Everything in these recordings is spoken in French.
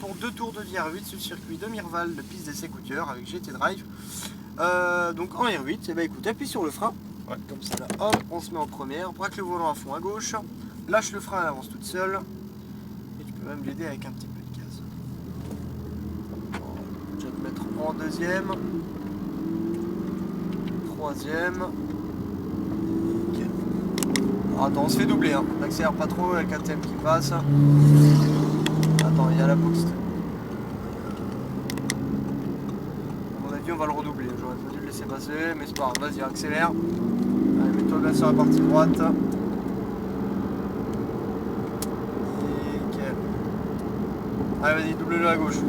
pour 2 tours de VR8 sur le circuit de Mirval de piste d'essai Goodyear avec GT Drive. Donc en R8, et ben écoute, appuie sur le frein, comme ça là, hop, on se met en première, braque le volant à fond à gauche, lâche le frein, elle avance toute seule, et tu peux même l'aider avec un petit peu de gaz. Je vais te mettre en deuxième, troisième. Attends, on se fait doubler, hein. On n'accélère pas trop, il y a le quatrième qui passe. Attends, il y a la boost. À mon avis, on va le redoubler. J'aurais pas dû le laisser passer, mais c'est pas grave. Vas-y, accélère. Allez, mets-toi bien sur la partie droite. Nickel. Allez, vas-y, double-le à gauche.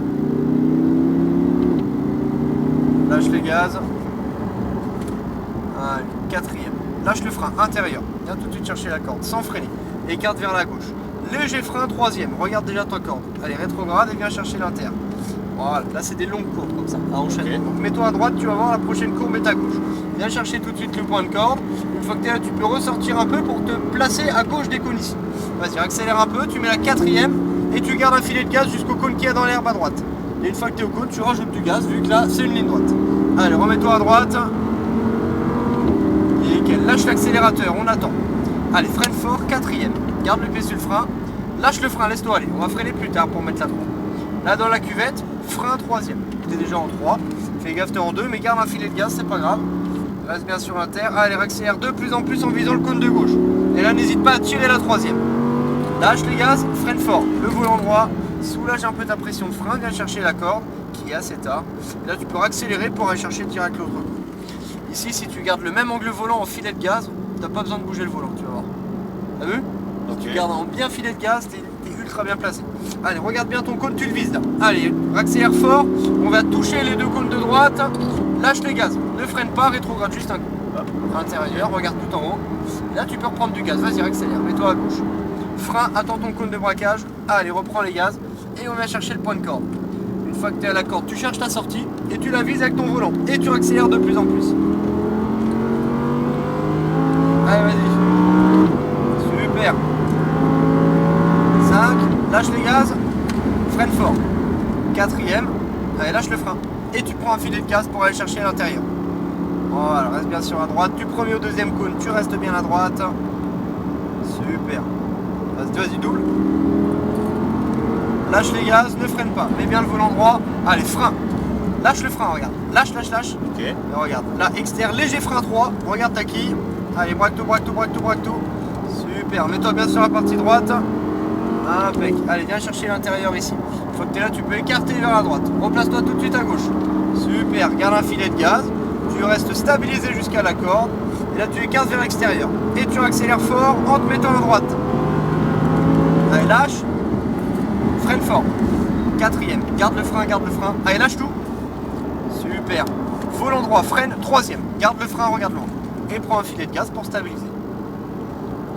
Lâche les gaz. Allez, quatrième. Lâche le frein intérieur. Viens tout de suite chercher la corde sans freiner. Écarte vers la gauche. Léger frein, troisième. Regarde déjà ta corde. Allez, rétrograde et viens chercher l'inter. Voilà, là c'est des longues courbes comme ça, à enchaîner. Donc mets-toi à droite, tu vas voir la prochaine courbe est à gauche. Viens chercher tout de suite le point de corde. Une fois que tu es là, tu peux ressortir un peu pour te placer à gauche des cônes ici. Vas-y, accélère un peu, tu mets la quatrième et tu gardes un filet de gaz jusqu'au cône qui est dans l'herbe à droite. Et une fois que tu es au cône, tu rajoutes du gaz vu que là c'est une ligne droite. Allez, remets-toi à droite. Nickel, lâche l'accélérateur, on attend. Allez, freine fort, quatrième. Garde le pied sur le frein. Lâche le frein, laisse-toi aller. On va freiner plus tard pour mettre la 3. Là dans la cuvette, frein troisième. Tu es déjà en 3. Fais gaffe, tu es en 2, mais garde un filet de gaz, c'est pas grave. Reste bien sur l'inter. Allez, accélère de plus en plus en visant le cône de gauche. Et là, n'hésite pas à tirer la troisième. Lâche les gaz, freine fort. Le volant droit, soulage un peu ta pression de frein. Viens chercher la corde qui est assez tard. Et là, tu peux accélérer pour aller chercher direct l'autre cône. Ici, si tu gardes le même angle volant en filet de gaz, tu n'as pas besoin de bouger le volant, tu vas voir. T'as vu? Okay. Tu gardes en bien filet de gaz, tu es ultra bien placé. Allez, regarde bien ton cône, tu le vises là. Allez, accélère fort, on va toucher les deux cônes de droite, lâche les gaz, ne freine pas, rétrograde juste un coup. Intérieur, regarde tout en haut. Et là, tu peux reprendre du gaz, vas-y, accélère, mets-toi à gauche. Frein, attends ton cône de braquage. Allez, reprends les gaz et on va chercher le point de corde. Une fois que tu es à la corde, tu cherches ta sortie et tu la vises avec ton volant. Et tu accélères de plus en plus. Allez, vas-y. Super. 5. Lâche les gaz. Freine fort. Quatrième. Allez, lâche le frein. Et tu prends un filet de gaz pour aller chercher à l'intérieur. Voilà, reste bien sur la droite. Du premier au deuxième cône, tu restes bien à droite. Super. Vas-y, double. Lâche les gaz, ne freine pas. Mets bien le volant droit. Allez, frein. Lâche le frein, regarde. Lâche. Ok. Et regarde. Là, externe, léger frein 3. Regarde ta quille. Allez, braque tout. Super. Mets-toi bien sur la partie droite. Impec. Allez, viens chercher l'intérieur ici. Une fois que tu es là, tu peux écarter vers la droite. Replace-toi tout de suite à gauche. Super. Garde un filet de gaz. Tu restes stabilisé jusqu'à la corde. Et là, tu écartes vers l'extérieur. Et tu accélères fort en te mettant à droite. Allez, lâche. Freine fort. Quatrième. Garde le frein. Allez, lâche tout. Super. Volant droit, freine. Troisième. Garde le frein, regarde l'angle. Et prends un filet de gaz pour stabiliser.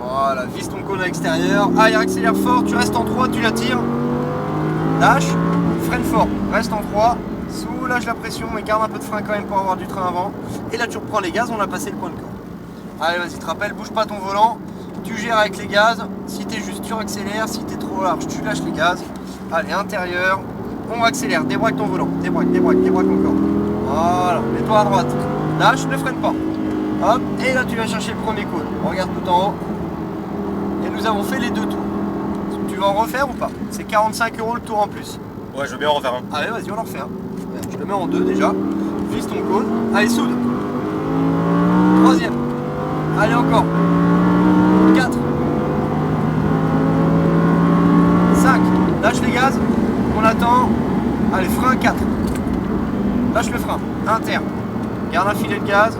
Voilà, vise ton cône à l'extérieur. Allez, accélère fort. Tu restes en 3, tu la tires. Lâche. Freine fort. Reste en 3. Soulage la pression, mais garde un peu de frein quand même pour avoir du train avant. Et là, tu reprends les gaz. On a passé le point de corde. Allez, vas-y, te rappelle, bouge pas ton volant. Tu gères avec les gaz. Si t'es juste, tu accélères. Si t'es trop large, tu lâches les gaz. Allez, intérieur. On accélère. Débraque ton volant. Débraque encore. Voilà, mets-toi à droite. Lâche, ne freine pas. Hop, et là tu vas chercher le premier cône. Regarde tout en haut. Et nous avons fait les 2 tours. Tu vas en refaire ou pas? C'est 45 € le tour en plus. Ouais, je veux bien en refaire un. Allez, vas-y, on en refait un. Je le mets en 2 déjà. Vise ton cône. Allez, soude. Troisième. Allez, encore. 4. 5. Lâche les gaz. On attend. Allez, frein 4. Lâche le frein. Inter. Garde un filet de gaz.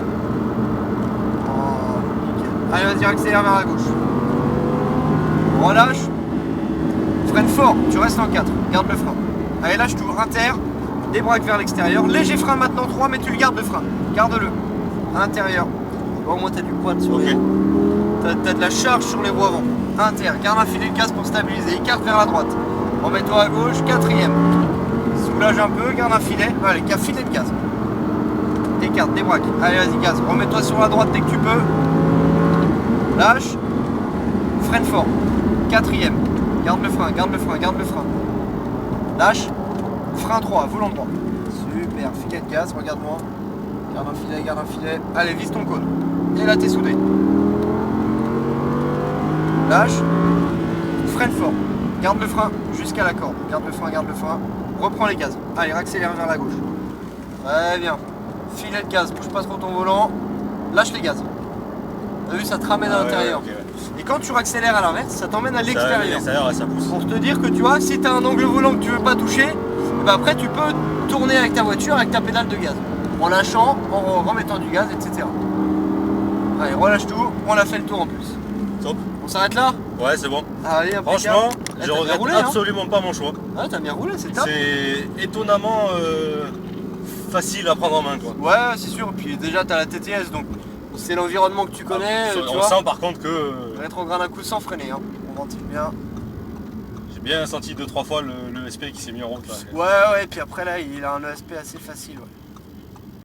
Allez, vas-y, accélère vers la gauche. Relâche. Freine fort, tu restes en 4. Garde le frein. Allez, lâche tout. Inter. Débraque vers l'extérieur. Léger frein maintenant 3, mais tu le gardes le frein. Garde-le. Intérieur. Au moins, tu as du poids sur les roues. Tu as de la charge sur les roues avant. Inter. Garde un filet de gaz pour stabiliser. Écarte vers la droite. Remets-toi à gauche. Quatrième. Soulage un peu. Garde un filet. Allez, filet de gaz. Écarte, débraque. Allez, vas-y, gaz. Remets-toi sur la droite dès que tu peux. Lâche. Freine fort. Quatrième. Garde le frein. Lâche. Frein 3, volant droit. Super, filet de gaz, regarde-moi. Garde un filet, garde un filet. Allez, vise ton cône. Et là, t'es soudé. Lâche. Freine fort. Garde le frein jusqu'à la corde. Garde le frein, garde le frein. Reprends les gaz. Allez, accélère vers la gauche. Très bien. Filet de gaz, bouge pas trop ton volant. Lâche les gaz. T'as vu, ça te ramène à l'intérieur. Ouais, okay. Et quand tu accélères à l'inverse, ça t'emmène à l'extérieur. Ça pousse. Pour te dire que tu vois, si tu as un angle volant que tu veux pas toucher, et ben après tu peux tourner avec ta voiture avec ta pédale de gaz. En lâchant, en remettant du gaz, etc. Allez, relâche tout, on a fait le tour en plus. Top. On s'arrête là? Ouais, c'est bon. Allez, franchement, là, je regrette roulé, absolument pas mon choix. Ah, t'as bien roulé, c'est top. C'est étonnamment facile à prendre en main, quoi. Ouais, c'est sûr. Puis déjà, t'as la TTS, donc c'est l'environnement que tu connais. On sent par contre que... Rétrograde un coup sans freiner, hein. On ventile bien. J'ai bien senti 2-3 fois le SP qui s'est mis en route là. Ouais, et puis après là, il a un ESP assez facile. Ouais.